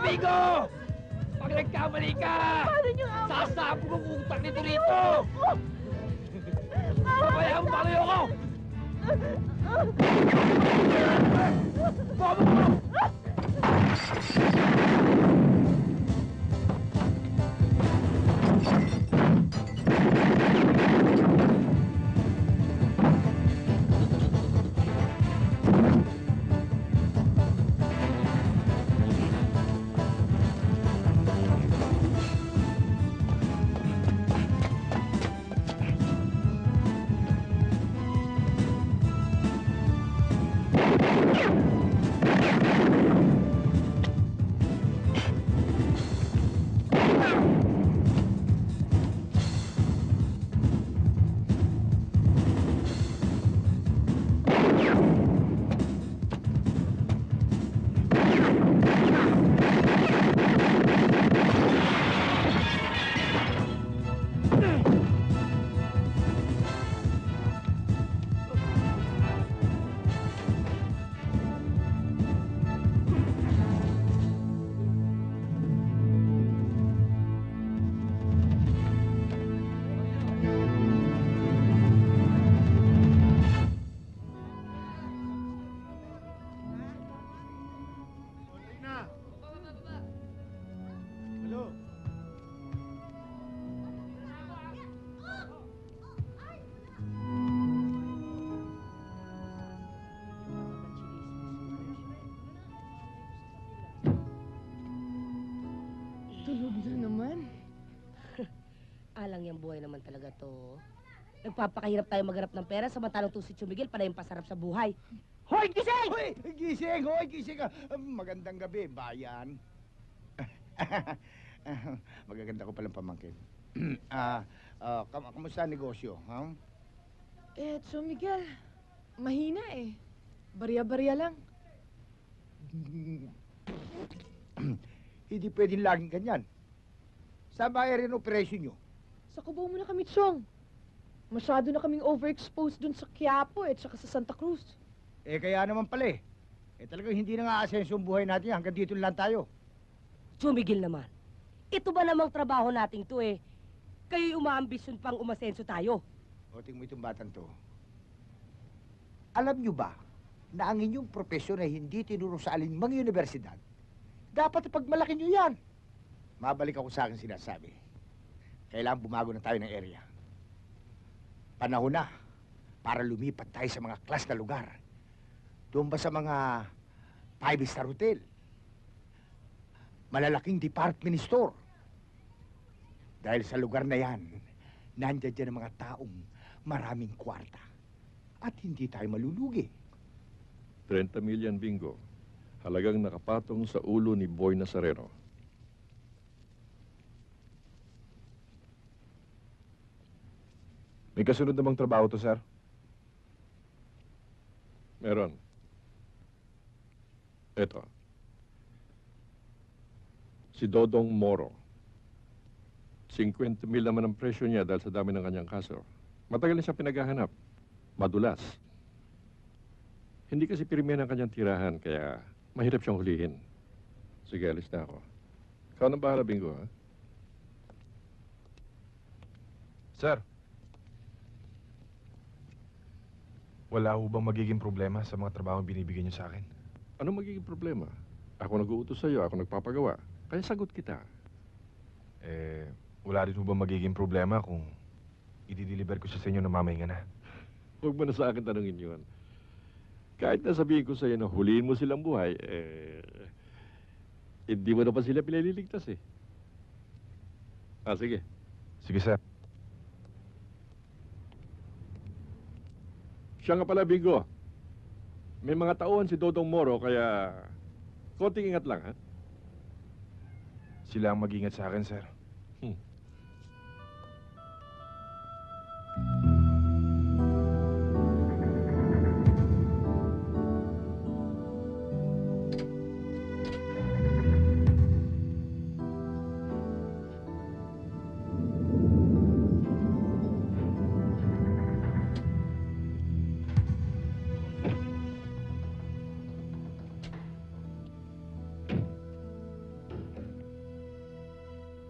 Bigo! Pag nagkamali ka, Paano niyo ako? sasabog ang utak nito rito! Pabayaan mo palayo ko! Bobo mo! Tulog na naman. Alang yung buhay naman talaga to. Nagpapakahirap tayo maghanap ng pera samantalang to si Chumigil para yung pasarap sa buhay. Hoy, gising! Hoy, gising! Hoy, gising! Magandang gabi, bayan. Magaganda ko palang pamangkin. Kamusta ang negosyo, ha? So, Miguel, mahina eh. Barya-barya lang. Hindi pwedeng laging ganyan. Saan ba rin operasyon nyo? Sa Cubao muna kami, Chong. Masyado na kaming overexposed dun sa Quiapo at saka sa Santa Cruz. Kaya naman pala eh. Talagang hindi na nga asenso ang buhay natin hanggang dito lang tayo. Chumigil naman. Ito ba namang trabaho nating to eh? Kayo'y umaambisyon pang umasenso tayo. O, tingnan mo itong batang to. Alam nyo ba na ang inyong propesyon ay hindi tinuro sa alinmang universidad? Dapat ipagmalaki nyo yan. Mabalik ako sa akin sinasabi. Kailangan bumago na tayo ng area. Panahon na para lumipat tayo sa mga class na lugar. Doon ba sa mga 5-star hotel? Malalaking department store. Dahil sa lugar na yan, nandyan dyan ang mga taong maraming kwarta. At hindi tayo malulugi. 30 million bingo. Halagang nakapatong sa ulo ni Boy Nazareno. May kasunod namang trabaho to, sir? Meron. Eto. Si Dodong Moro. 50 mil naman ang presyo niya dahil sa dami ng kanyang kaso. Matagal na siya pinaghahanap. Madulas. Hindi kasi pirmi ang kanyang tirahan, kaya mahirap siyang hulihin. Sige, alis na ako. Ikaw nang bahala, Bingo, ha? Sir, wala ho bang magiging problema sa mga trabaho binibigyan niyo sa akin? Ano magiging problema? Ako nag-uutos sa'yo, ako nagpapagawa. Kaya sagot kita. Wala rin ho bang magiging problema kung i-deliver ko siya sa inyo na mamahinga na? Huwag mo na sa akin tanungin yun. Kahit na sabihin ko sa'yo na huliin mo silang buhay, hindi mo na pa sila pinaliligtas eh. Sige. Sige, sir. Siya nga pala, Bingo. May mga tauhan si Dodong Moro, kaya konting ingat lang, ha? Sila ang mag-ingat sa akin, sir.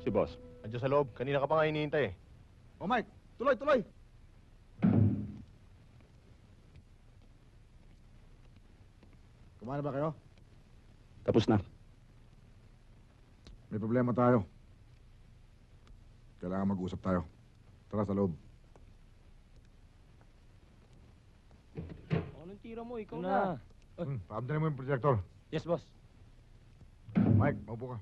si boss? Andiyan sa loob. Kanina ka pa nga hinihintay eh. O Mike, tuloy, tuloy! Kumain na ba kayo? Tapos na. May problema tayo. Kailangan mag-usap tayo. Tara sa loob. Anong tira mo? Ikaw na. Paamdanin mo yung projector. Yes, boss. Mike, maupo ka.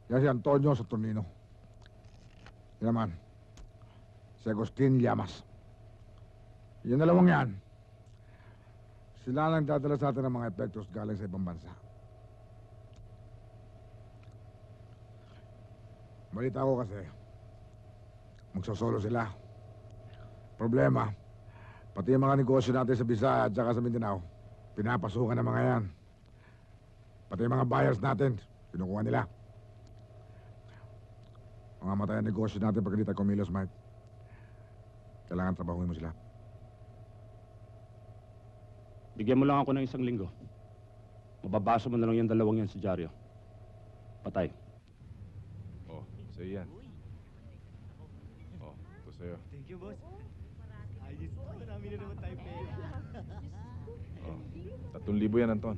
Yan si Antonio Saturnino. Yan naman. Si Agustin Llamas. Yung dalawang yan. Sila lang dadala sa atin ng mga epektos galing sa ibang bansa. Balita ko kasi, magsosolo sila. Problema, pati yung mga negosyo natin sa Bisaya at saka sa Mindanao, pinapasukan ng mga yan. Pati yung mga buyers natin, kinukuha nila. Mga matay ang negosyo natin pag hindi tayo kumilos, Mike. Kailangan trabahuin mo sila. Bigyan mo lang ako ng 1 linggo. Mababasa mo na lang yung 2 yan sa dyaryo. Patay. Oh, sa'yo yan. Oh, ito sa'yo. Thank you, boss. Ayos po. Marami na naman tayo pera. Oh, 3,000 yan, Anton.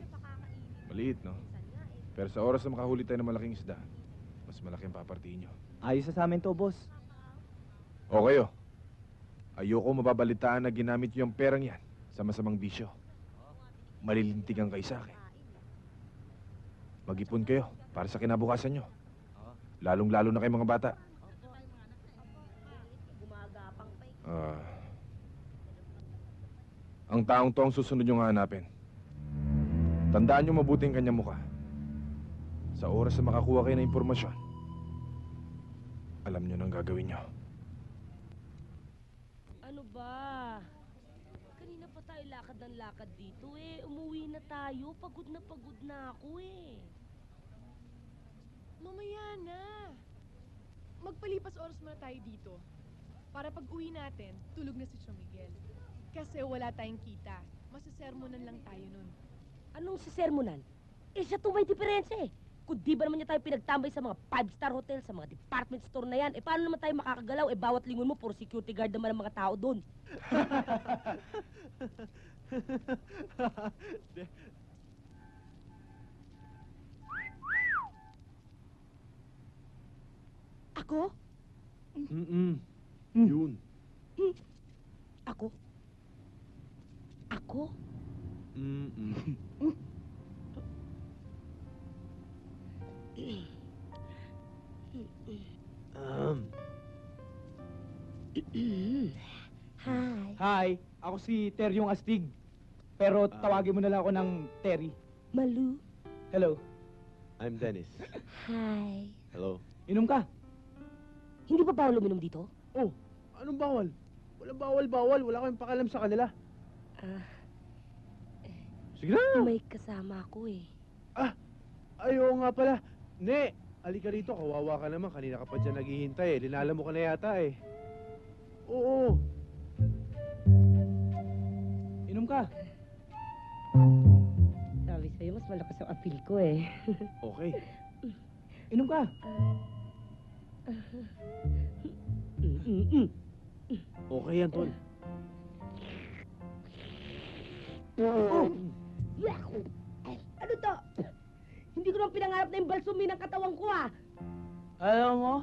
Maliit, no? Pero sa oras na makahuli tayo ng malaking isda, mas malaki ang papartiin nyo. Ayos na sa amin to, boss. O kayo, ayoko mababalitaan na ginamit yung perang yan sa masamang bisyo. Malilintigan kayo sa akin. Mag-ipon kayo para sa kinabukasan nyo. Lalong-lalo na kayo mga bata. Ang taong to ang susunod nyo hanapin. Tandaan nyo mabuti ang kanyang mukha. Sa oras na makakuha kayo ng impormasyon, alam nyo nang gagawin nyo. Ano ba? Kanina pa tayo lakad ng lakad dito eh. Umuwi na tayo. Pagod na ako eh. Mamaya na. Magpalipas oras muna tayo dito. Para pag uwi natin, tulog na si Tio Miguel. Kasi wala tayong kita. Masasermonan lang tayo nun. Anong sisermonan? Eh siya to may diferensya eh. Kung di ba naman niya tayo pinagtambay sa mga 5-star hotel, sa mga department store na yan, eh paano naman tayo makakagalaw? Eh bawat lingon mo, puro security guard naman ang mga tao doon. Ako? Yun. Ako? Ako? Hi. Hi, ako si Teryong Astig. Pero tawagin mo na lang ako ng Terry. Malu. Hello. I'm Dennis. Hi. Hello. Inom ka? Hindi ba bawal uminom dito? Oh, anong bawal? Walang bawal-bawal. Wala kang pakalam sa kanila. Sige na. May kasama ako eh. Ayaw nga pala. Ne, alika rito. Kawawa ka naman. Kanina ka pa dyan naghihintay eh. Linala mo ka na yata eh. Oo. Inom ka. Sabi sa'yo, mas malakas ang appeal ko eh. Okay. Inom ka. Okay yan, Tol. Ano to? Hindi ko naman pinangarap na yung balsumi ng katawan ko ah. Alam mo,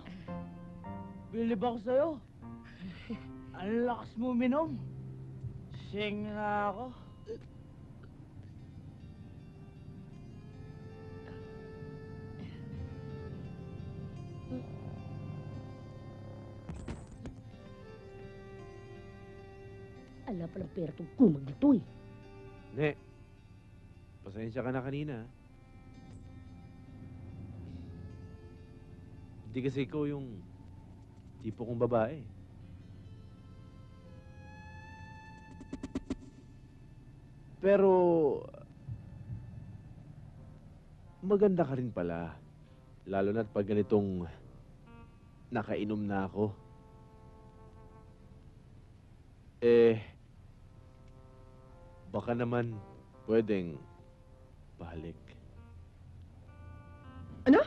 bilib ako sa'yo. Ang lakas mo minom. Sing na ako. Ala palang pera tong kumag dito eh. Ne, pasensya ka na kanina. Hindi kasi ikaw yung tipo kong babae. Pero maganda ka rin pala. Lalo na't pag ganitong nakainom na ako. Baka naman pwedeng balik. Ano?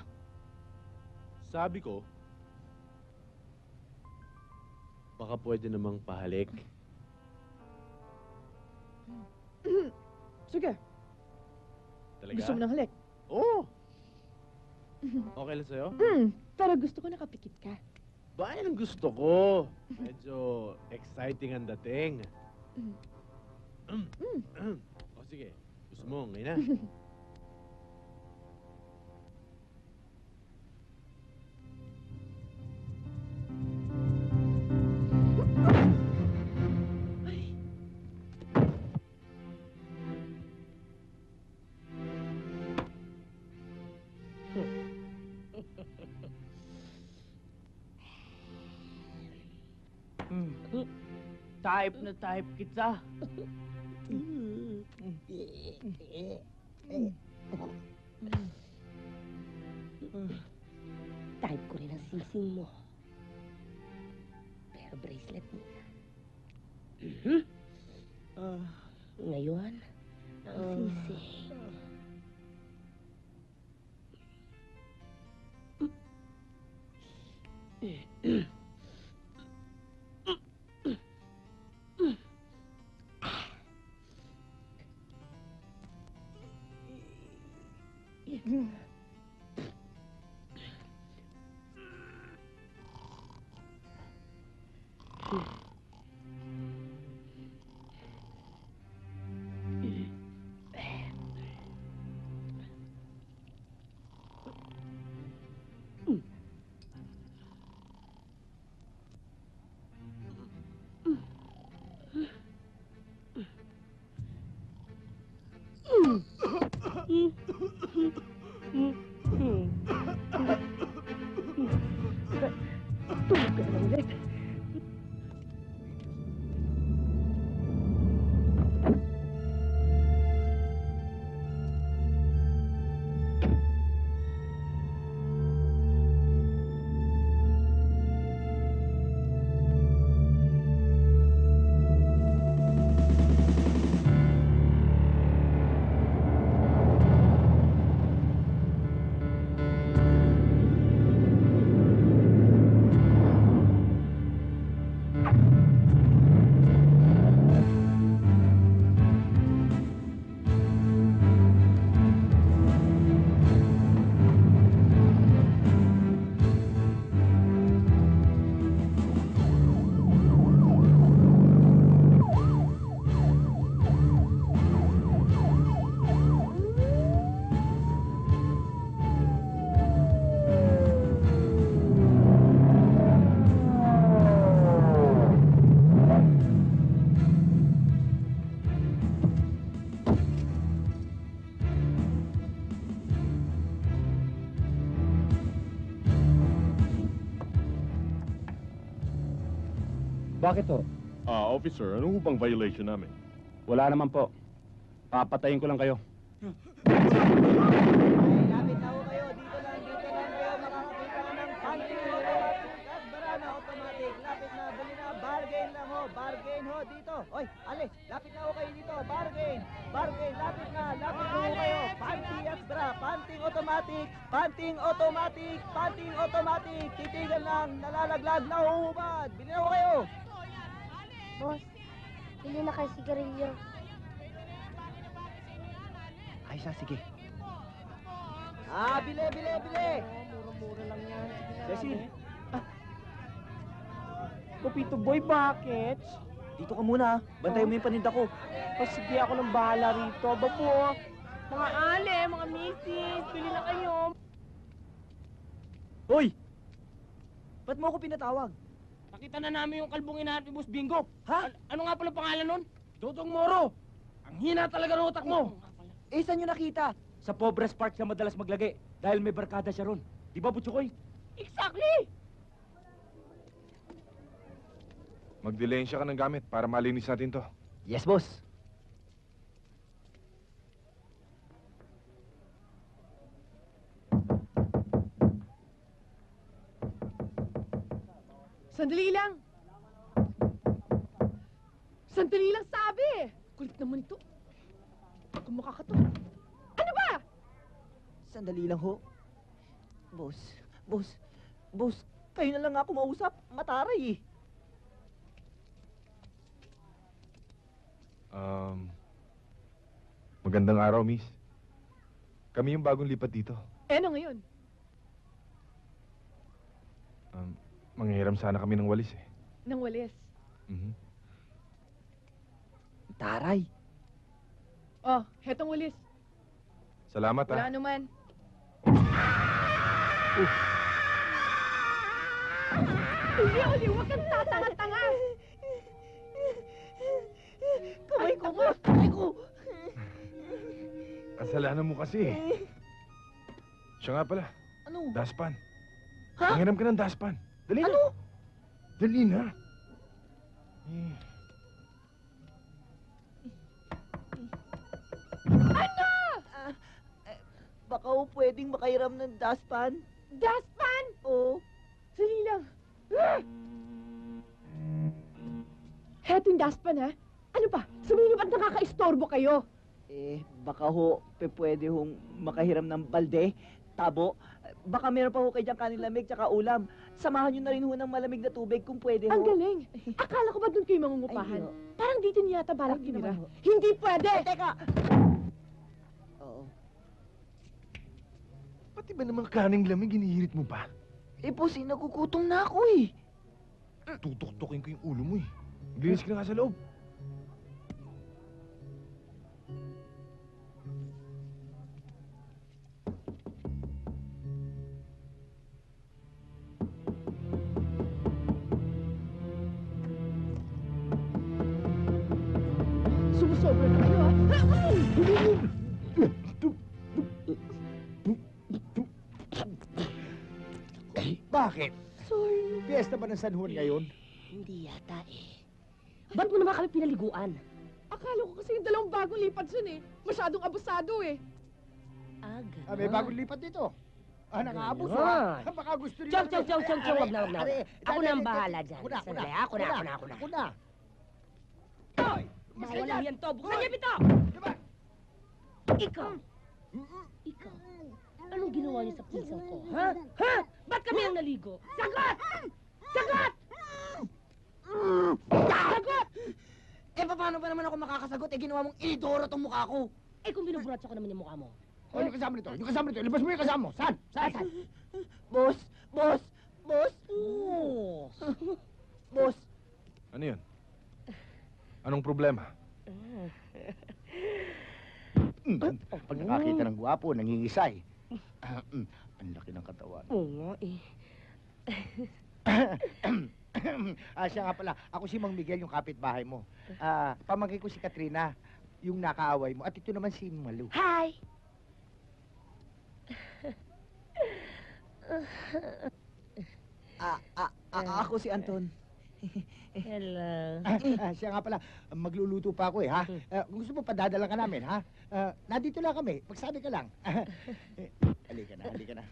Sabi ko, baka pwede namang pahalik. Sige, Talaga? gusto mo ng halik? Oo. Okay lang sa'yo? Pero gusto ko nakapikit ka. Ba, yan ang gusto ko. Medyo exciting ang dating. O sige, gusto mo, ngayon na. Type na type kita. Type ko rin ang sising mo. Pero bracelet mo na. Ngayon, ang sising. Tulog ka na ulit. Bakit to? Officer, ano bang violation namin? Wala naman po. Papatayin ko lang kayo. Lapit na ho kayo. Dito lang kayo. Makakakita ka ng punching automatic at barana automatic. Lapit na, dali na. Bargain lang ho. Bargain ho dito. Oy, ali, lapit na ho kayo dito. Bargain. Bargain, lapit na. Lapit na ho kayo. Panty at bra. Panting automatic. Panting automatic. Panting automatic. Titigan lang. Nalalaglag na hubad. Bili na ho kayo. Boss, bili na kayo sigarilyo. Ay, sige. Bili. Mura-mura lang yan. Cecil. Kopito boy, bakit? Dito ka muna. Bantayan mo yung paninda ko. O sige, ako nang bahala rito. Babo, mga ale, mga misis, bili na kayo. Hoy! Ba't mo ako pinatawag? Nakita na namin yung kalbong inahanap ni Boss Bingo. Ha? Ano nga pala pangalan nun? Dodong Moro. Ang hina talaga ng utak mo. Saan nyo nakita? Sa Pobres Park siya madalas maglagay. Dahil may barkada siya ron. Di ba, Butchukoy? Exactly! Magdilensya ka ng gamit para malinis natin to. Yes, boss. Sandali lang. Sandali lang sabi! Kulit naman ito. Kung makakato. Ano ba? Sandali lang ho. Boss, kayo na lang ako mausap. Mataray eh. Magandang araw, miss. Kami yung bagong lipat dito. Ano ngayon? Manghihiram sana kami ng walis eh. Nang walis. Mhm. Taray. Oh, hetong walis. Salamat Wala ah. naman. Uli, huwag kang tatanga-tanga. Kamay ko. Kasalanan mo kasi eh. Siya nga pala, Ano? daspan. Ha? Manghiram ka ng daspan. Dali na. Ano? Dali na. Ano? Baka ho pwedeng makairam ng daspan. Daspan? Oo. Sali lang. Heto yung daspan, ha? Ano pa? Sabihin niyo ba't nakaka-istorbo kayo? Baka ho pwede hong makahiram ng balde, tabo. Baka meron pa ho kayo dyan kanin lamig tsaka ulam. Samahan nyo na rin ho ng malamig na tubig kung pwede ho. Ang galing. Akala ko ba doon kayo mangungupahan? Ay, ho. Parang dito niya yata balak Hindi tinira. naman ho. Hindi pwede! Teka! Oo. Pati ba naman kaning lamig, inihirit mo pa? Boss, nagugutom na ako eh. Tutok-tokin ko yung ulo mo eh. Maglinis ka na nga sa loob. Sumusobra na kayo, ha? Bakit? Sorry. Fiesta ba ng San Juan ngayon? Hindi yata eh. Ba't mo naman kami pinaliguan? Akala ko kasi yung dalawang bagong lipat dun eh. Masyadong abusado eh. Aga. May bagong lipat dito. Nakaabuso Ganon. Baka gusto niyo... Chong, wag na. Ako na ang bahala dyan. Ako na. Sandali, ako na. Ay! Mawalang yan to. Buksan niya pito! Diba? Ikaw! Anong ginawa niyo sa pisang ko, ha? Ha? Ba't kami ang naligo? Sagot! Sagot! Sagot! Paano ba naman ako makakasagot? Ginawa mong idoro tong mukha ko. Kung binuburatsa ko naman yung mukha mo. Yung kasama nito. Ilabas mo yung kasama mo. Saan? Boss! Boss! Ano yun? Anong problema? Pag nakakita ng gwapo, nangingisay. Ang laki ng katawan. Oo nga eh. Siya nga pala, ako si Mang Miguel, yung kapitbahay mo. Pamangkin ko si Katrina, yung nakaaway mo. At ito naman si Malu. Hi! Ako si Anton. Hello. Siya nga pala, magluluto pa ako eh, ha? Gusto mo padadala ka namin, ha? Nandito lang kami, magsabi ka lang. Halika na. Halika na.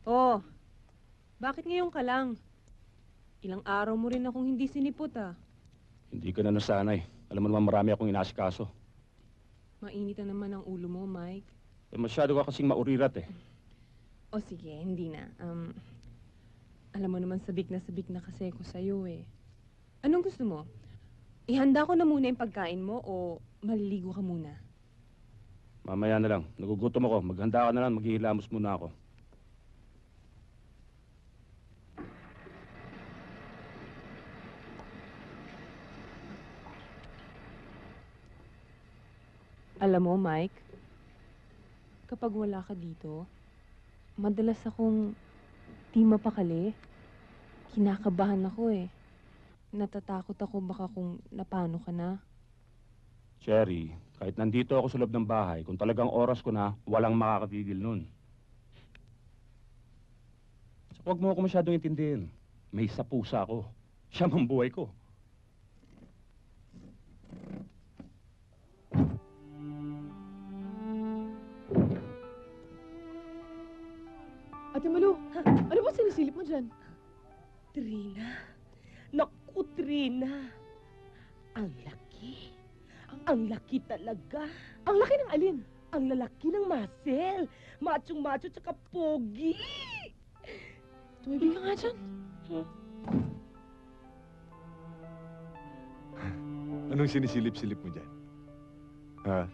Oh, bakit ngayon ka lang? Ilang araw mo rin akong hindi sinipot ah. Hindi ka na nasanay. Alam mo naman marami akong inasikaso. Mainit na naman ang ulo mo, Mike. Masyado ka kasing maurirat eh. O sige, hindi na. Alam mo naman sabik na kasi ako sa'yo eh. Anong gusto mo? Ihanda ko na muna yung pagkain mo o maliligo ka muna? Mamaya na lang. Nagugutom ako. Maghanda ka na lang. Maghihilamos muna ako. Alam mo, Mike, kapag wala ka dito, madalas akong di mapakali. Kinakabahan ako eh. Natatakot ako baka kung napano ka na. Cherry, kahit nandito ako sa loob ng bahay, kung talagang oras ko na, walang makakatigil nun. So, huwag mo ako masyadong intindihin. May isa pusa ako. Siya mang buhay ko. Ate Malu, ano ba sinisilip mo dyan? Trina. Naku, Trina. Ang laki. Ang laki talaga. Ang laki ng alin? Ang lalaki ng muscle. Machong-macho tsaka pogi. Tumibig ka nga dyan. Anong sinisilip-silip mo dyan? Ha?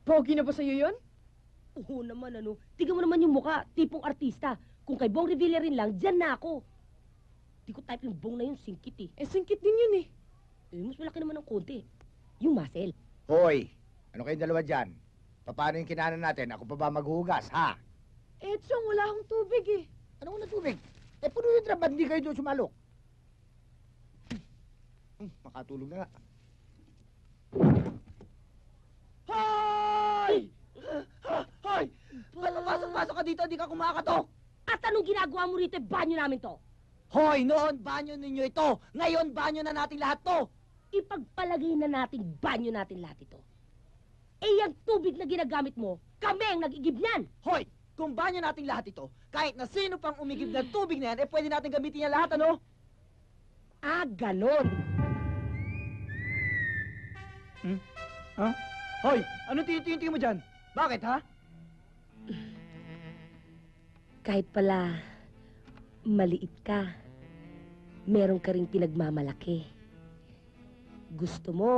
Pogi na ba sa'yo yun? Oo naman, ano. Tingnan mo naman yung mukha. Tipong artista. Kung kay Bong Revilla rin lang, dyan na ako. Di ko type yung Bong na yun, singkit eh. Eh, singkit din yun eh. Eh, mas malaki naman ng konti. Yung muscle. Hoy, ano kayong dalawa dyan? Paano yung kinanan natin? Ako pa ba maghuhugas, ha? Eh, Chong, wala akong tubig eh. Ano na tubig? Eh, puno yung trap, ba't hindi kayo doon sumalok? Makatulog na nga. Hoy! Hoy! Pasok ka dito, di ka kumakatok! At anong ginagawa mo rito? Banyo namin to. Hoy, noon banyo ninyo ito! Ngayon banyo na nating lahat to! Ipagpalagay na nating banyo natin lahat ito. Eh, yung tubig na ginagamit mo, kami ang nag-igib niyan. Hoy! Kung banyo nating lahat ito, kahit na sino pang umigib ng tubig na yan, eh pwede natin gamitin yan lahat, ano? Ah, ganon. Ha? Hoy! Anong tinitinti mo dyan? Bakit, ha? Kahit pala maliit ka, meron ka ring pinagmamalaki. Gusto mo,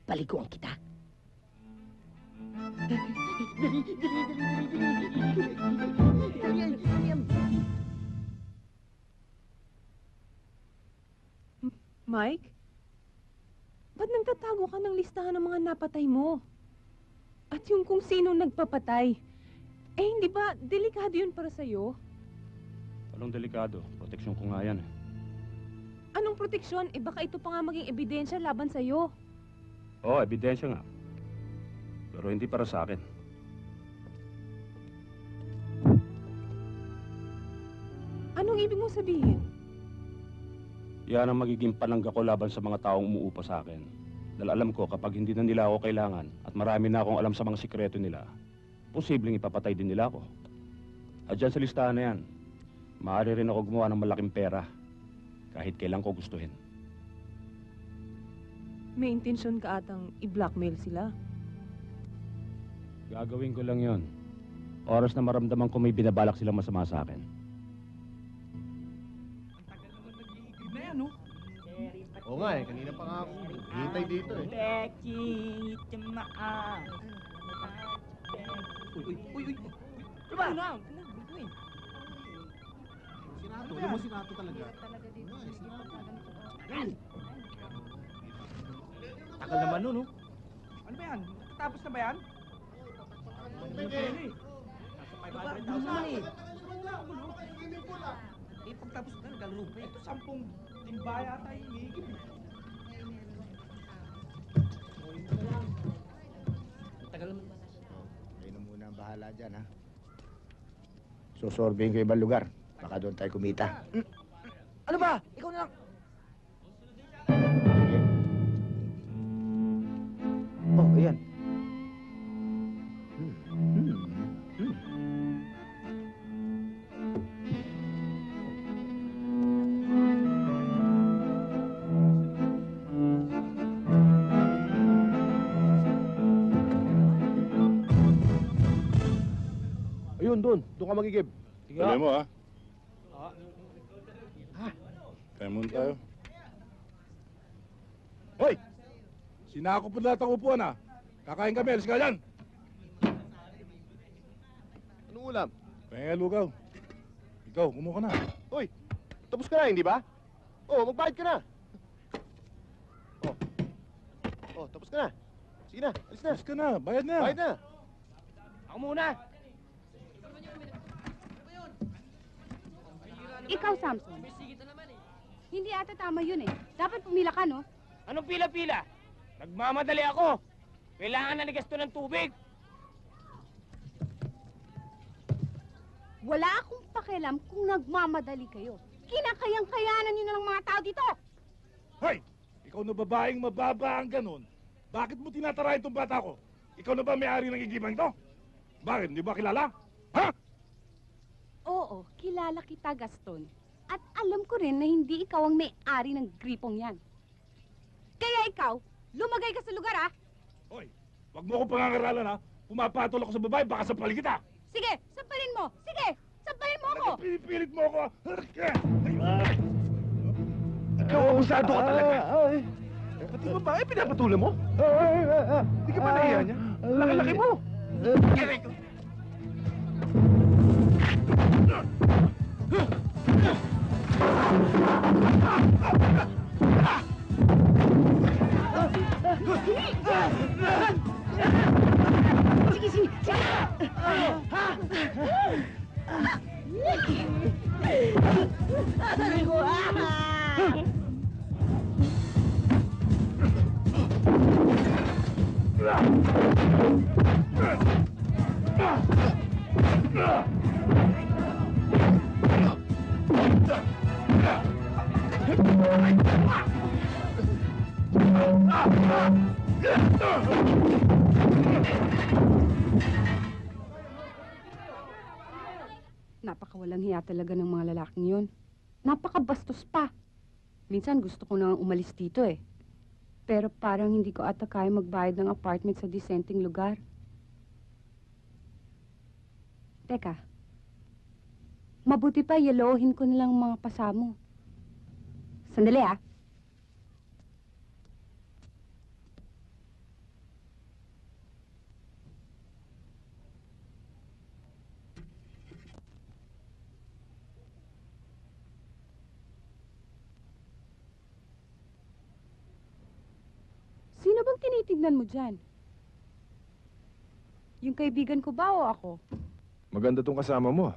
paliguan kita. Mike? Ba't nagtatago ka ng listahan ng mga napatay mo? At yung kung sino nagpapatay, eh hindi ba delikado yun para sa'yo? Anong delikado? Proteksyon ko nga yan eh. Anong proteksyon? Eh baka ito pa nga maging ebidensya laban sa'yo. Oo, ebidensya nga. Pero hindi para sa akin. Anong ibig mong sabihin? Yan ang magiging panangga ko laban sa mga taong umuupa sa akin. Dahil alam ko kapag hindi na nila ako kailangan at marami na akong alam sa mga sikreto nila, posibleng ipapatay din nila ako. At dyan sa listahan na yan, maaari rin ako gumawa ng malaking pera kahit kailan ko gustuhin. May intensyon ka atang i-blackmail sila. Gagawin ko lang yon. Oras na maramdaman ko may binabalak silang masama sa akin. Oo nga eh, kanina pa nga ako hintay dito eh. Becky, timaan. Uy. Ano ba? Sinato, alam mo sinato talaga. Tagal naman nun, no? Ano ba yan? Tapos na ba yan? Ano ba yan eh? Nasa 500,000 naman eh. Eh, pagtapos na, naglalaro pa eh. Ito, 10 timba yata yung higit eh. Tagal naman. Kayo na muna ang bahala dyan, ha? Susorbehin ko ibang lugar. Baka doon tayo kumita. Ano ba? Ikaw na lang. Oh, ayan. Ayun, doon ka magigib. Sige Dali mo, ha? Kaya muna tayo. Hoy! Sinako po lahat ang upuan, ha? Kakain kami, alis ka dyan! Anong ulam? Kaya lugaw. Ikaw, kumuha ka na. Hoy, tapos ka na, hindi ba? Oh, magbayad ka na. Oh. Oh, tapos ka na. Sige na, alis na. Alis ka na, bayad na. Bayad na. Ako muna. Ikaw, Samson. Hindi ata tama yun eh. Dapat pumila ka, no? Anong pila-pila? Nagmamadali ako. Kailangan na ni gasto ng tubig. Wala akong pakialam kung nagmamadali kayo. Kinakayang-kayanan nyo na lang mga tao dito. Hoy! Ikaw na babaeng mababa ang ganun. Bakit mo tinatarayan itong bata ko? Ikaw na ba may-ari ng igibang ito? Bakit? Hindi ba kilala? Ha? Oo, kilala kita, Gaston. At alam ko rin na hindi ikaw ang may-ari ng gripong yan. Kaya ikaw, lumagay ka sa lugar, ha? Hoy! Huwag mo akong pangangaralan, ha? Pumapatol ako sa babae, baka sampalin kita! Sige, sampalin mo! Sige, sampalin mo ako! Pinipilit mo ako! Ikaw, abusado ka talaga. Pati babae, pinapatulan mo? Hindi ka ba nahiya niya? Laki-laki mo! Sige, sige! Aray ko, Napakawalang hiya talaga ng mga lalaking yun. Napakabastos pa. Minsan gusto ko nang umalis dito eh. Pero parang hindi ko ata kaya magbayad ng apartment sa disenteng lugar. Teka. Mabuti pa yellohin ko nilang mga pasamo. Sandali ah. Sino bang tinitignan mo dyan? Yung kaibigan ko ba o ako? Maganda tong kasama mo.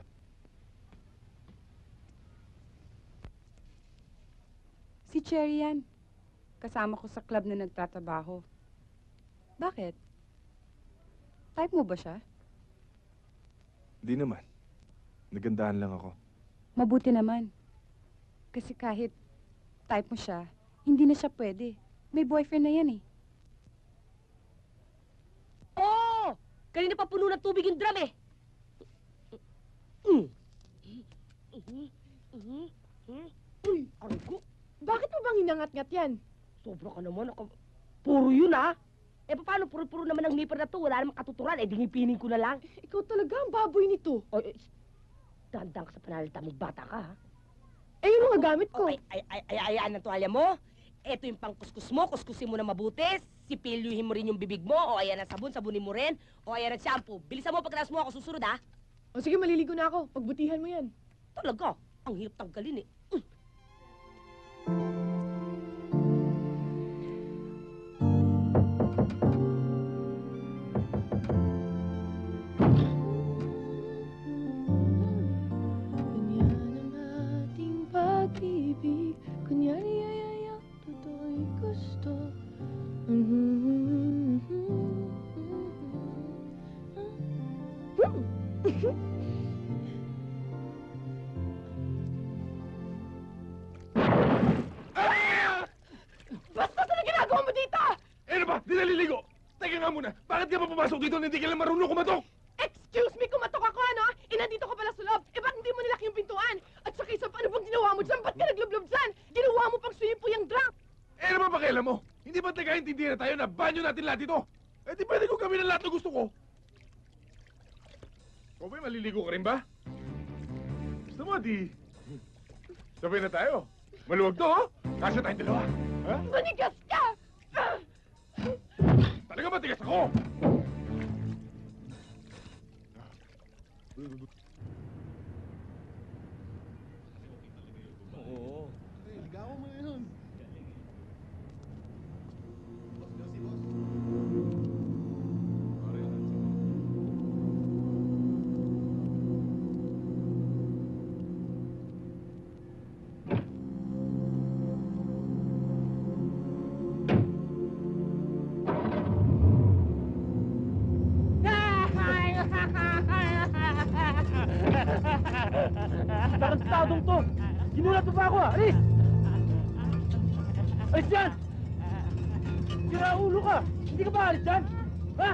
Si Cherry yan. Kasama ko sa club na nagtatrabaho. Bakit? Type mo ba siya? Di naman. Nagandahan lang ako. Mabuti naman. Kasi kahit type mo siya, hindi na siya pwede. May boyfriend na yan eh. Oo! Kanina pa puno ng tubig yung drum eh. Uy, aray ko. Bakit mo bang inangat-ngat yan? Sobra ka naman. Puro yun ah. Eh paano puro-puro naman ang nipper na to? Wala namang katuturan. Eh dingipinin ko na lang. Ikaw talaga ang baboy nito. Oy, dandang ka sa panalita mo. Bata ka ha. Eh, yung mga gamit ko. Ayaan ang tuwalya mo. Eto yung pangkuskus mo, kuskusin mo na mabuti. Sipilyuhin mo rin yung bibig mo. O ayan ang sabon, sabunin mo rin. O ayan ang shampoo. Bilisan mo pagkatapos mo ako susunod, ha? O sige, maliligo na ako. Pagbutihan mo yan. Talaga, ang hirap tanggalin eh. Ganyan ang ating pag-ibig. Kunyari ay totoo'y gusto. Basta na ginagawa mo dito! Eh ano ba? Di naliligo! Teka nga muna, bakit ka pa pumasok dito na hindi ka lang marunong kumatok? Excuse me, kumatok ako, ano? Nandito ka pala sa loob. Eh, bakit hindi mo nilaki yung pintuan? At saka isa pa, ano bang ginawa mo dyan? Ba't ka naglublob dyan? Ginawa mo pang swimming pool yung drunk! Eh ano ba pakialam mo? Hindi ba nagkaintindihan na tayo na banyo natin lahat ito? Eh di pwede ko gawin ang lahat na gusto ko. O ba, maliligo ka rin ba? Gusto mo, di... Sabay na tayo. Maluwag to, oh. Kasya tayong dalawa. Ha? Manigas ka! Talaga matigas ako! Oo. Ligawan mo tarantadong to! Ginulat mo pa ako, alis! Alis dyan! Sira ulo ka! Hindi ka ba alis dyan? Ha?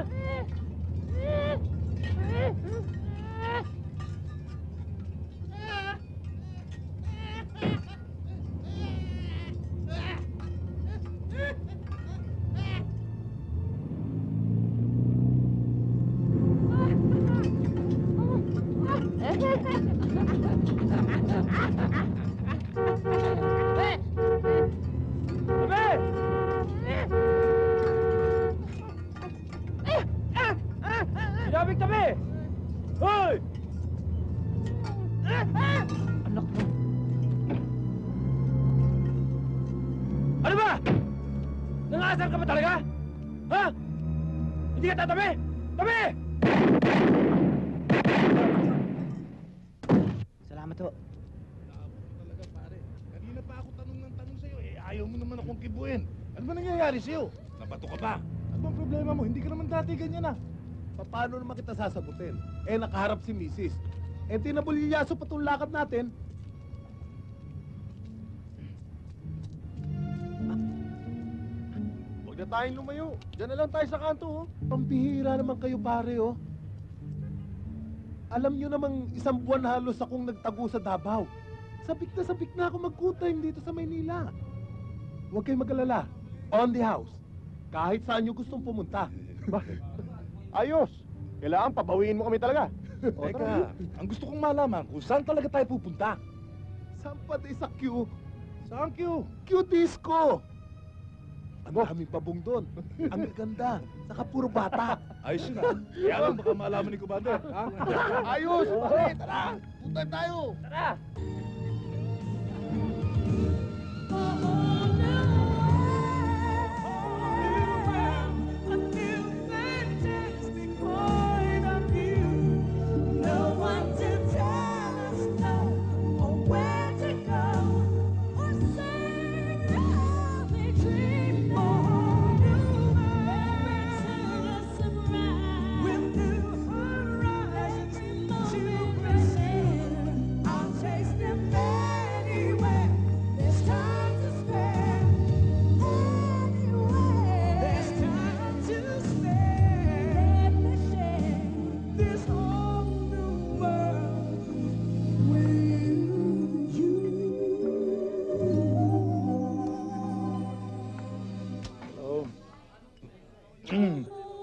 Sinabing tabi! Hoy! Anak mo. Ano ba? Nangasar ka ba talaga? Ha? Hindi ka tatabi? Tabi! Salamat ho. Talaga pare. Kanina pa ako tanong ng tanong sa'yo. Ayaw mo naman akong kibuin. Ano ba nangyayari sa'yo? Nabato ka ba? Ano bang problema mo? Hindi ka naman dati ganyan ah. Paano naman kita sasagutin? Nakaharap si Mrs. Tinabulyaso pa itong lakad natin. Huwag na tayong lumayo. Diyan na lang tayo sa kanto, oh. Pambihira naman kayo, pare, oh. Alam nyo namang isang buwan halos akong nagtago sa Davao. Sabik na ako mag-good-time dito sa Maynila. Huwag kayong mag-alala. On the house. Kahit saan nyo gustong pumunta. Ayos! Kailangan pabawiin mo kami talaga. Teka, ang gusto kong malaman kung saan talaga tayo pupunta. Saan pa tayo sa Q? Saan Q? Q Disco! Ang daming pabong doon. Ang ganda. Saka puro bata. Ayos yun ah. Kaya lang baka malaman ni Commander. Ha? Ayos! Pare, tara! Punta tayo! Tara!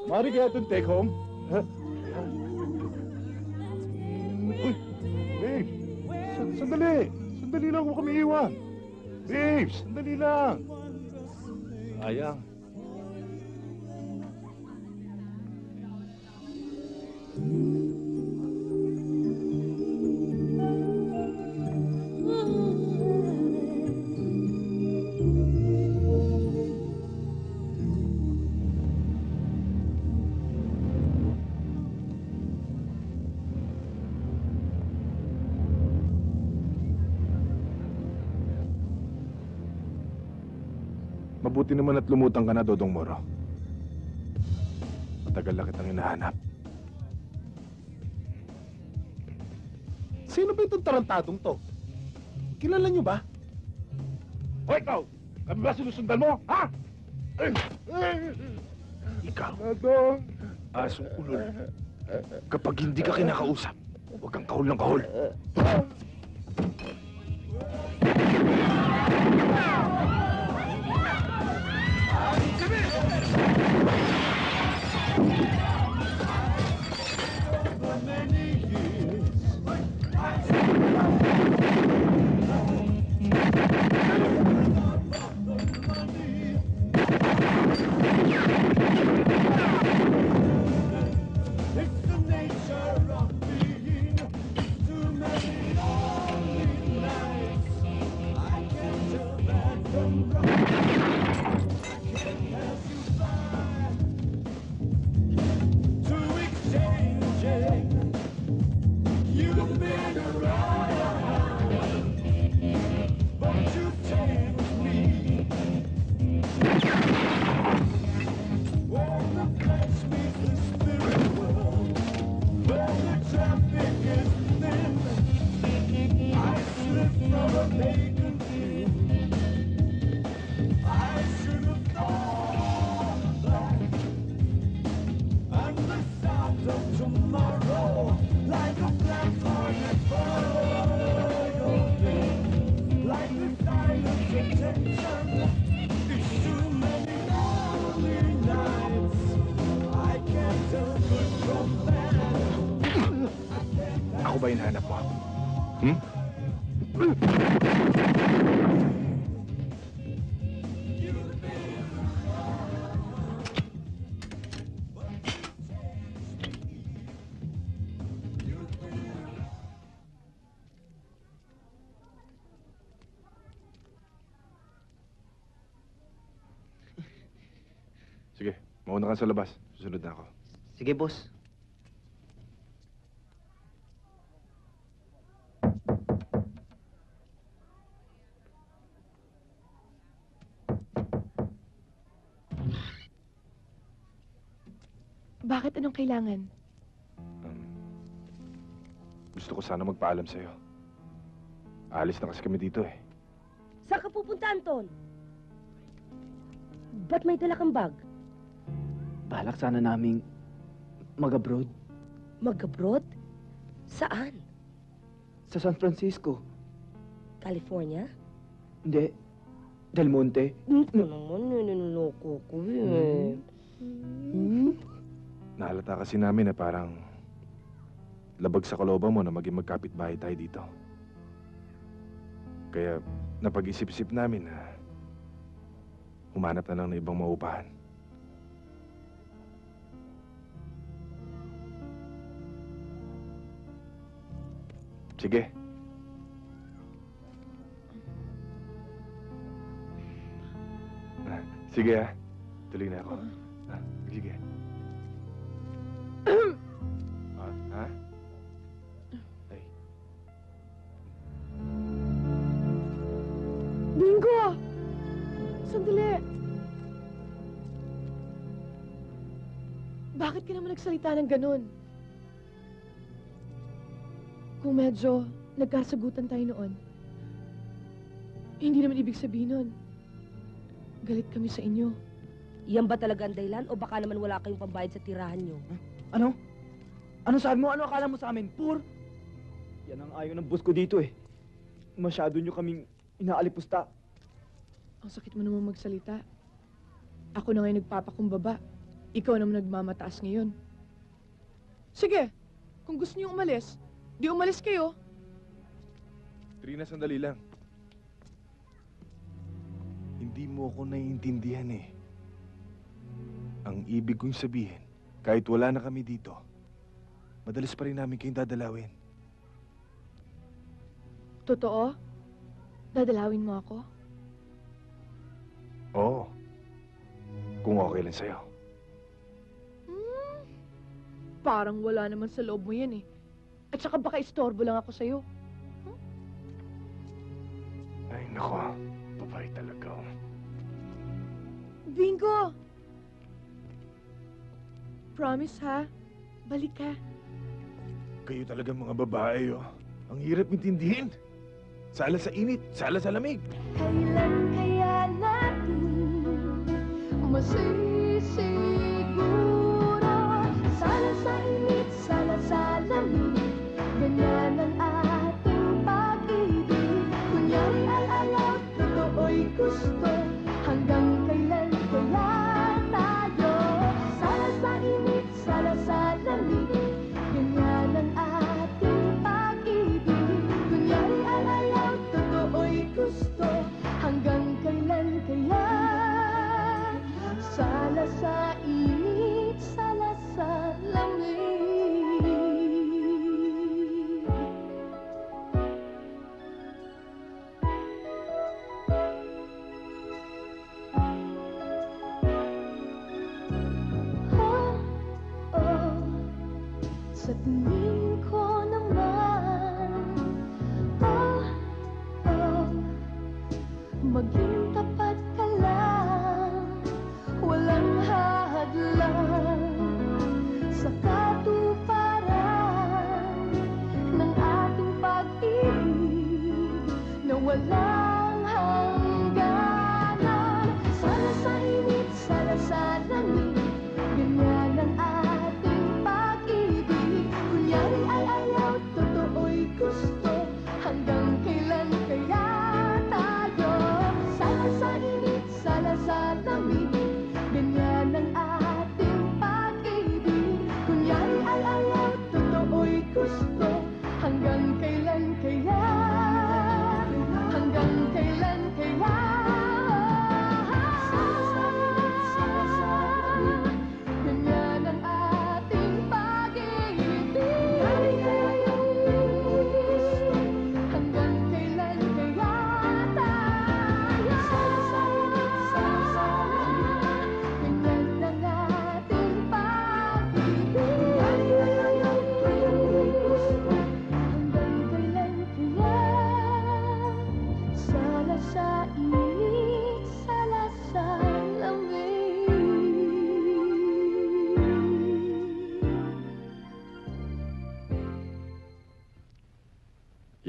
Mari kaya itong take home? Uy! Babe! Sandali! Sandali lang, huwag kami iwan! Babe! Sandali lang! Sayang. Mabuti naman at lumutang ka na, Dodong Moro. Matagal na kitang hinahanap. Sino ba itong tarantadong to? Kilala nyo ba? Hoy, ikaw! Kami ba sinusundan mo? Ha? Ikaw, Dodong! asong ulol. Kapag hindi ka kinakausap, huwag kang kahul ng kahul. Won't ba yung hanap mo? Hmm? Sige, mauna ka sa labas. Susunod na ako. Sige, boss. Bakit? Anong kailangan? Gusto ko sana magpaalam sa'yo. Aalis na kasi kami dito eh. Saan ka pupunta, Anton? Ba't may dala kang bag? Balak sana naming mag-abroad Mag-abroad? Saan? sa San Francisco. California? Hindi. Del Monte. Ito naman, ninuloko ko eh. Nahalata kasi namin na parang labag sa kalooban mo na maging magkapit-bahay tayo dito. Kaya napag-isip-isip namin na humanap na lang ng ibang maupahan. Sige. Sige ah. Tuloy na ako. Sige. Ha? Ay. Bingo! Sandali! Bakit ka naman nagsalita ng ganun? Kung medyo nagkasagutan tayo noon, hindi naman ibig sabihin nun, galit kami sa inyo. Yan ba talaga ang dahilan o baka naman wala kayong pambayad sa tirahan nyo? Ano? Ano sabi mo? Ano akala mo sa amin? Poor? Yan ang ayaw ng boss ko dito eh. Masyado nyo kaming inaalipusta. Ang sakit mo naman magsalita. Ako na ngayon nagpapakumbaba. Ikaw naman nagmamataas ngayon. Sige, kung gusto niyo umalis, di umalis kayo. Trina, sandali lang. Hindi mo ako naiintindihan eh. Ang ibig kong sabihin, kahit wala na kami dito, madalas pa rin namin kayong dadalawin. Totoo? Dadalawin mo ako? Oo. Kung okay lang sa'yo. Parang wala naman sa loob mo yan eh. At saka baka istorbo lang ako sa'yo. Ay, nako. Babae talaga. Bingo! Promise ha? Balik ka. Kayo talaga mga babae, oh. Ang hirap intindihin. Sala sa init, sala sa lamig. Kailan kaya natin masisiguro? Sala sa init, sala sa lamig, ganyan ang ating pag-ibig. Kunyari al-alaw, totoo'y gusto, hanggang kailan kaya tayo? Sala sa init, sala sa lamig, ganyan ang ating pag-ibig. Kunyari al-alaw, totoo'y gusto, hanggang kailan kaya? Sa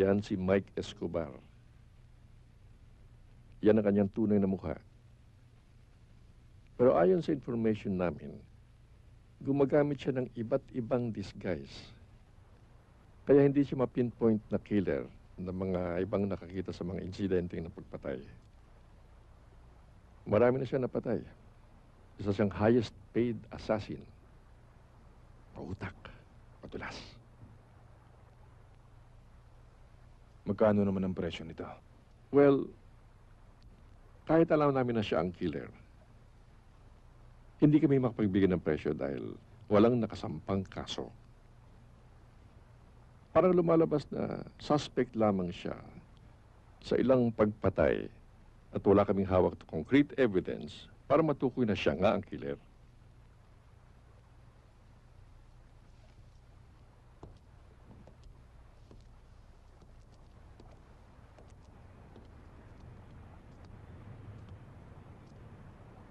Yan si Mike Escobar. Yan ang kanyang tunay na mukha. Pero ayon sa information namin, gumagamit siya ng iba't ibang disguise. Kaya hindi siya ma-pinpoint na killer ng mga ibang nakakita sa mga insidente ng pagpatay. Marami na siya napatay. Isa siyang highest paid assassin. Pautak. Padulas. Magkano naman ang presyo nito? Well, kahit alam namin na siya ang killer, hindi kami makapagbigay ng presyo dahil walang nakasampang kaso. Parang lumalabas na suspect lamang siya sa ilang pagpatay at wala kaming hawak na concrete evidence para matukoy na siya nga ang killer.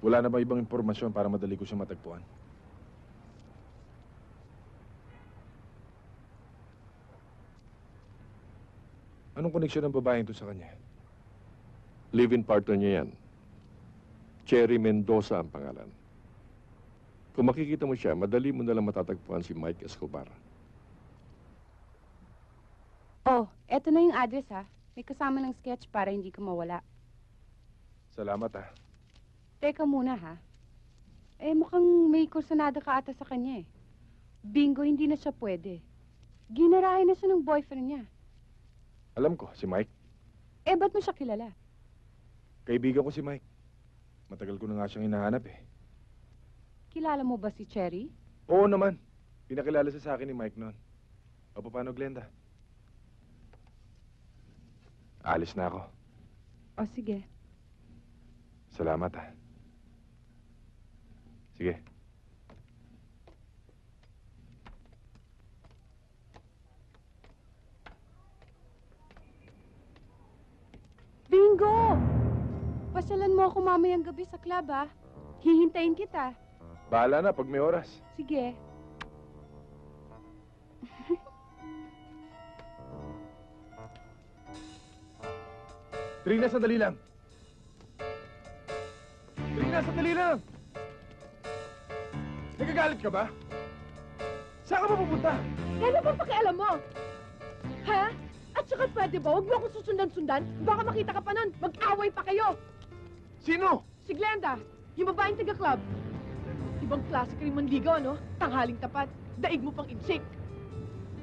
Wala na ba ibang impormasyon para madali ko siya matagpuan? Anong koneksyon ng babaeng to sa kanya? Live-in partner niya yan. Cherry Mendoza ang pangalan. Kung makikita mo siya, madali mo nalang matatagpuan si Mike Escobar. Oh, eto na yung address ha. May kasama ng sketch para hindi ka mawala. Salamat ah. Teka muna ha. Mukhang may kursunada ka ata sa kanya eh. Bingo, hindi na siya pwede. Ginarahin na siya ng boyfriend niya. Alam ko, si Mike. Ba't mo siya kilala? Kaibigan ko si Mike. Matagal ko na nga siyang hinahanap eh. Kilala mo ba si Cherry? Oo naman. Pinakilala siya sa akin ni Mike noon. O paano, Glenda? Alis na ako. O sige. Salamat ah. Sige. Bingo! Pasyalan mo ako mamayang gabi sa club ha. Hihintayin kita. Bahala na pag may oras. Sige. Trina, sandali lang. Trina, sandali lang. Nagagalit ka ba? Saan ka ba pupunta? Ano ba pakialam mo? Ha? At saka pwede ba? Huwag mo akong susundan-sundan. Baka makita ka pa nun. Mag-away pa kayo. Sino? Si Glenda. Yung babaeng taga-club. Ibang klase ka rin manligaw, no? Tanghaling tapat. Daig mo pang insik.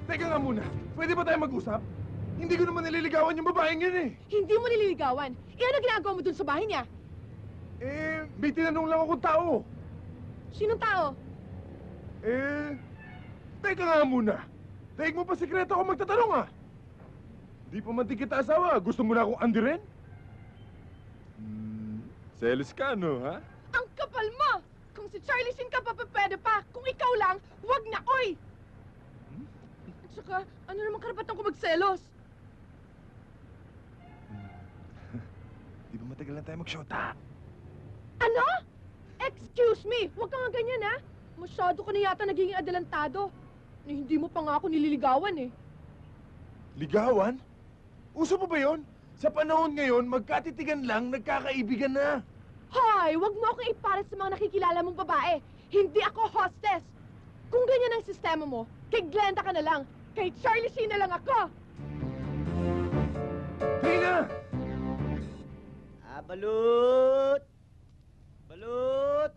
Teka nga muna. Pwede ba tayo mag-usap? Hindi ko naman nililigawan yung babaeng yan eh. Hindi mo nililigawan. Ano ginagawa mo dun sa bahay niya? May tinanong lang akong tao. Sinong tao? Teka nga muna. Daig mo pa sikreto ako magtatanong ah. Di pa man kita asawa. Gusto mo na akong andirin? Selos ka, no, ha? Ang kapal mo! Kung si Charlie Sheen ka pa, pwede pa. Kung ikaw lang, wag na, oy! At saka, ano naman karapatan ko magselos? Di ba matagal na tayo magsyota? Ano? Excuse me! Huwag ka nga ganyan, ha? Masyado ka na yata nagiging adelantado. Hindi mo pa nga ako nililigawan, eh. Ligawan? Uso pa ba yun? Sa panahon ngayon, magkatitigan lang, nagkakaibigan na. Hoy! Huwag mo akong ipares sa mga nakikilala mong babae. Hindi ako hostess. Kung ganyan ang sistema mo, kay Glenda ka na lang. Kay Charlie Sheen na lang ako. Trina! Balut! Balut!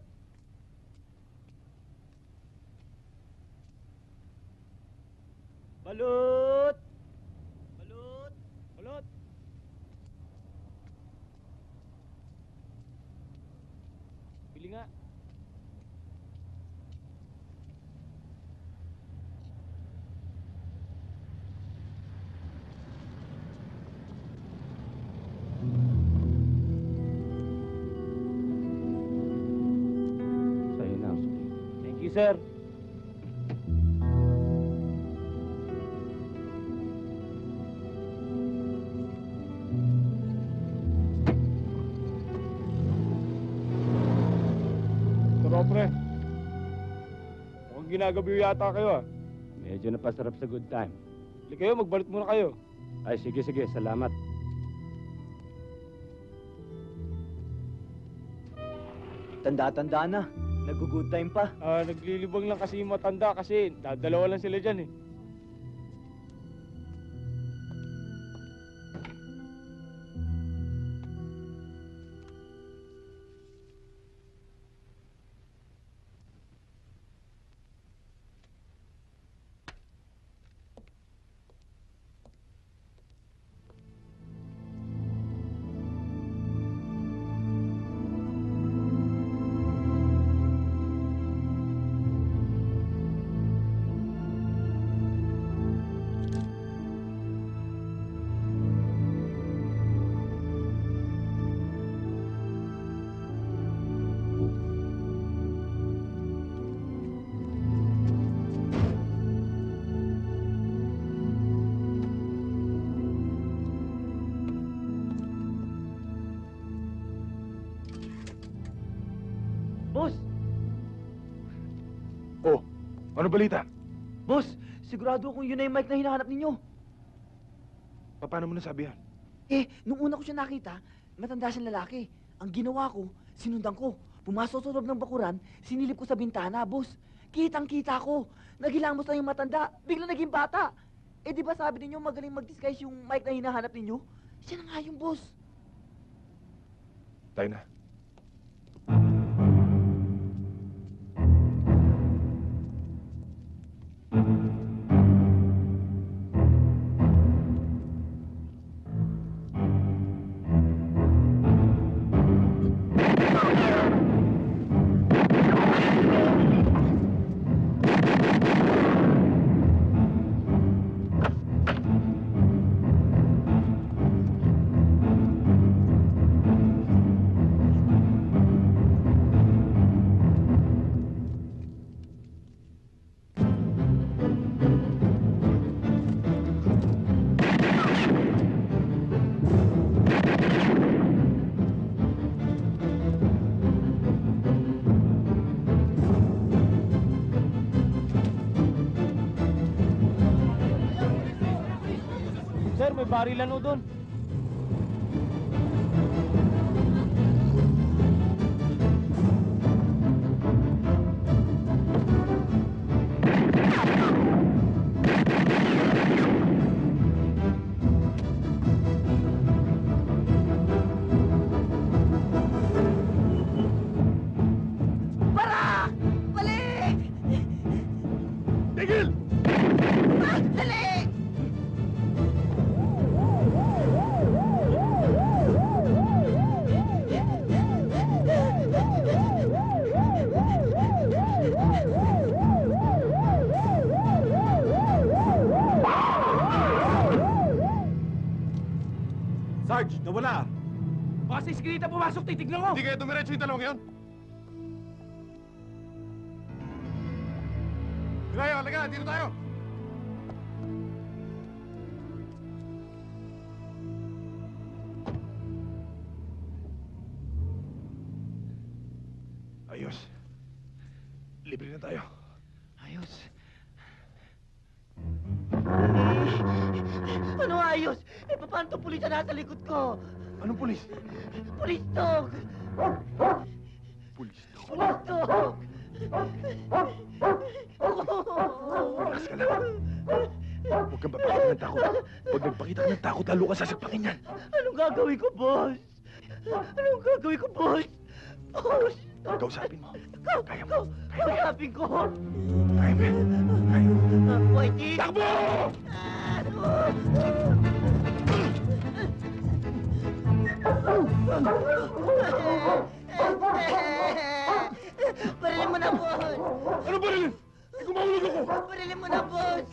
Balut! Balut! Balut! Bili nga. Sa'yo na. Thank you, sir. Pero pre, mukhang ginagabi yata kayo ah. Medyo napasarap sa good time. Hindi kayo, magbalit muna kayo. Ay, sige, salamat. Tanda-tanda na. Nag-good time pa. Naglilibang lang kasi yung matanda kasi dalawa lang sila dyan eh. Boss! Oh, ano balita? Boss! Sigurado akong yun na yung Mike na hinahanap ninyo. Paano mo nasabi yan? Nung una ko siya nakita, matanda siyang lalaki. Ang ginawa ko, sinundan ko. Pumasok sa loob ng bakuran, sinilip ko sa bintana, boss. Kitang-kita ko. Naghilamos na yung matanda, bigla naging bata. Di ba sabi ninyo magaling mag-disguise yung Mike na hinahanap ninyo? Siya na nga yung boss. Tayo na. Sir, may barilan o doon. Para! Balik! Tigil! Dali! Sarge, nawala. Baka sa iskinita pumasok, titignan ko. Hindi kayo dumiretso yung dalawang yun. Tayo, halika, dito tayo. Ayos. Libre na tayo. Ayos. Ano ayos? Paano itong pulis na nasa likod ko? Anong pulis? Pulis dog! Pulis to. Pulis dog! Relax ka lang. Huwag kang papakita ng takot. Pag nagpakita ka ng takot, lalo ka sasakpakin yan. Anong gagawin ko, boss? Anong gagawin ko, boss? Boss! Kausapin mo. Kaya mo. Kausapin ko! Kaya mo yan. Kaya mo. Pointy! Takbo! Barilin mo na, boss! Ano barilin? Hindi ko mahulog ako! Barilin mo na, boss!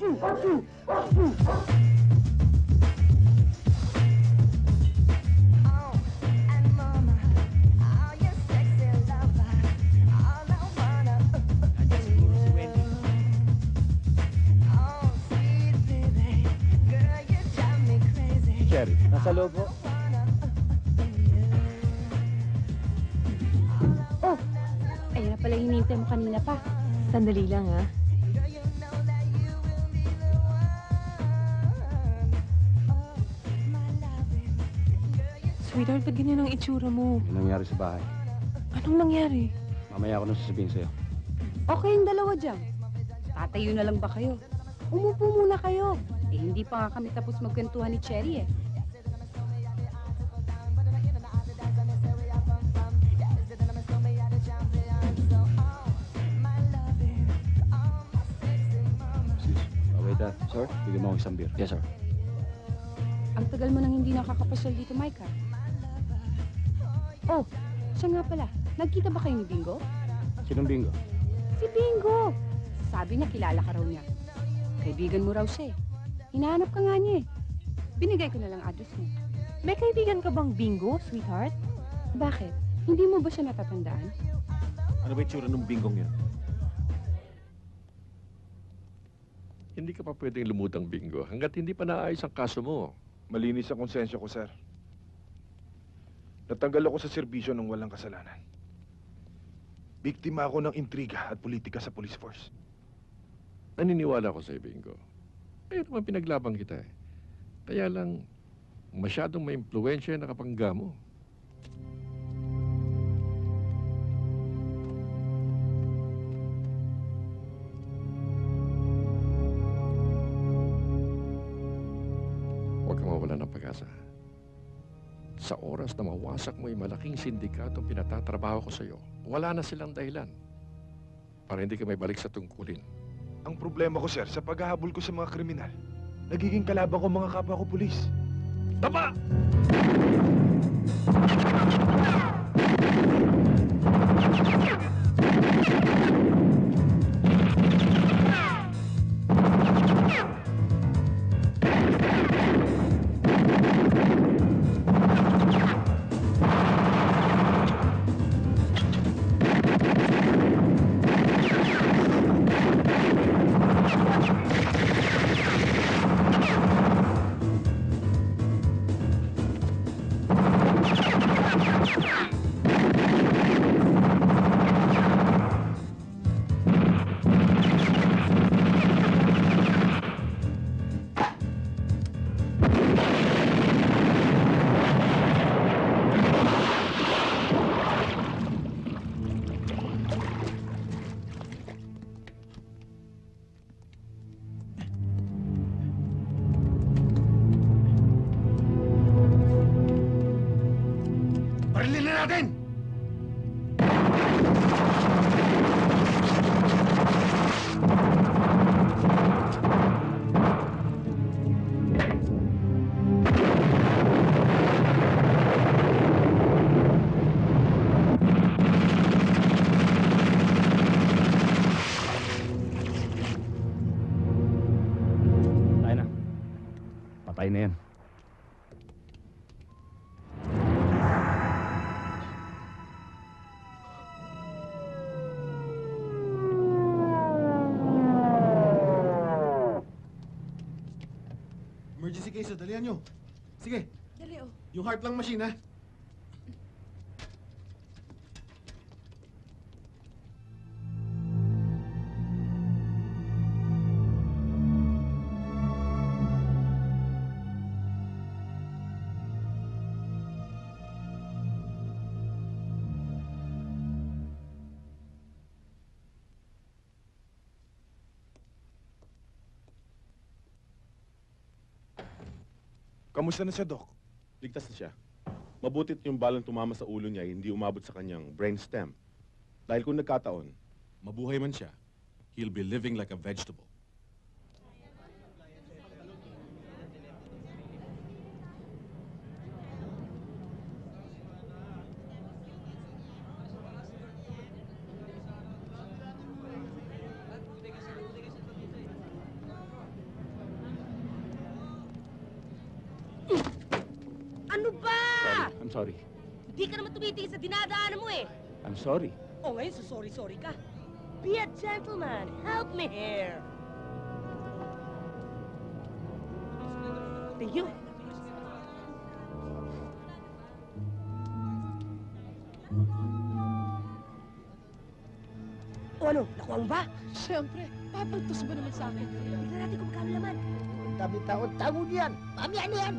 Cherry, Nasa loob po. Oh! Ayun na pala hinihintay mo kanina pa. Sandali lang, ha? Sweetheart, ba't ganyan ang itsura mo? Ano nangyari sa bahay? Anong nangyari? Mamaya ako nang sasabihin sa'yo. Okay yung dalawa dyan. Tatayo na lang ba kayo? Umupo muna kayo. Eh, hindi pa nga kami tapos magkwentuhan ni Cherry eh. Waiter, sir, bigyan mo ako isang beer. Yes, sir. Ang tagal mo nang hindi nakakapasyal dito, Mike, ha? Oh, siya nga pala. Nagkita ba kayo ni Bingo? Sinong bingo? Si Bingo! Sabi niya kilala ka raw niya. Kaibigan mo raw siya eh. Hinahanap ka nga niya eh. Binigay ko na lang address niya. May kaibigan ka bang bingo, sweetheart? Bakit? Hindi mo ba siya natatandaan? Ano ba itsura ng bingong yun? Hindi ka pa pwedeng lumutang bingo hanggat hindi pa naayos ang kaso mo. Malinis ang konsensya ko, sir. Natanggal ako sa serbisyo ng walang kasalanan. Biktima ako ng intriga at politika sa police force. Naniniwala ko sa'yo, Bingo. Kaya naman pinaglaban kita eh. Kaya lang, masyadong may impluwensya na kapangga mo. Huwag kang mawala ng pag-asa. Sa oras na mawasak mo yung malaking sindikatong pinatatrabaho ko sa'yo, wala na silang dahilan para hindi ka may balik sa tungkulin. Ang problema ko, sir, sa paghahabol ko sa mga kriminal, nagiging kalaban ko mga kapwa ko pulis. Tama! Barilin na natin! Tayo na. Patay na yan. Emergency case, dalihan nyo. Sige, Dali, oh. yung heart lang machine, ha? Kamusta na siya, Doc? Ligtas na siya. Mabutit yung balang tumama sa ulo niya hindi umabot sa kanyang brainstem. Dahil kung nagkataon, mabuhay man siya, he'll be living like a vegetable. Ano ba? I'm sorry. Hindi ka naman tumitingin sa dinadaanan mo eh. I'm sorry. O ngayon, sorry ka. Be a gentleman. Help me here. Thank you. O ano, nakuha mo ba? Siyempre, papagtos ba naman sa akin? Tignan natin kung magkano laman. Ang dami taon, tago niyan. Mamaya na yan.